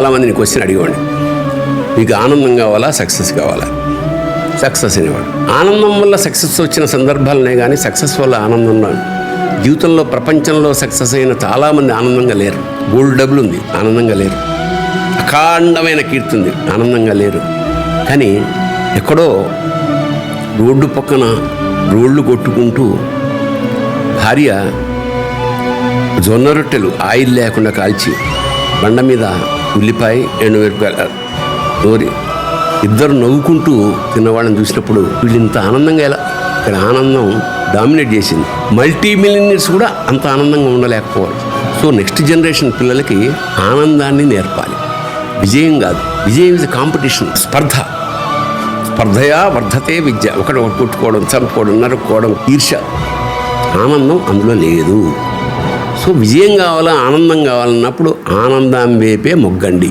చాలామందిని క్వశ్చన్ అడిగేవాడిని, మీకు ఆనందం కావాలా సక్సెస్ కావాలా? సక్సెస్ అనేవాడు. ఆనందం వల్ల సక్సెస్ వచ్చిన సందర్భాలనే కానీ సక్సెస్ వల్ల ఆనందం రాదు. జీవితంలో ప్రపంచంలో సక్సెస్ అయిన చాలామంది ఆనందంగా లేరు. గోల్డ్ డబ్బులు ఉంది, ఆనందంగా లేరు. అఖండమైన కీర్తి ఉంది, ఆనందంగా లేరు. కానీ ఎక్కడో రోడ్డు పక్కన రోడ్లు కొట్టుకుంటూ భార్య జొన్న రొట్టెలు ఆయిల్ లేకుండా కాల్చి బండ మీద ఉల్లిపాయ ఎండుమిరపకాయలు నూరి ఇద్దరు నవ్వుకుంటూ తిన్నవాళ్ళని చూసినప్పుడు వీళ్ళు ఇంత ఆనందంగా ఎలా? ఇక్కడ ఆనందం డామినేట్ చేసింది. మల్టీ మిలియనర్స్ కూడా అంత ఆనందంగా ఉండలేకపోవాలి. సో నెక్స్ట్ జనరేషన్ పిల్లలకి ఆనందాన్ని నేర్పాలి. విజయం కాదు, విజయం ఇస్ కాంపిటీషన్, స్పర్ధయా వర్ధతే విద్య. ఒకటి కొట్టుకోవడం, చంపుకోవడం, నరుక్కోవడం, ఈర్ష్య. ఆనందం అందులో లేదు. సో విజయం కావాలా, ఆనందం కావాలన్నప్పుడు ఆనందం వైపే మొగ్గండి.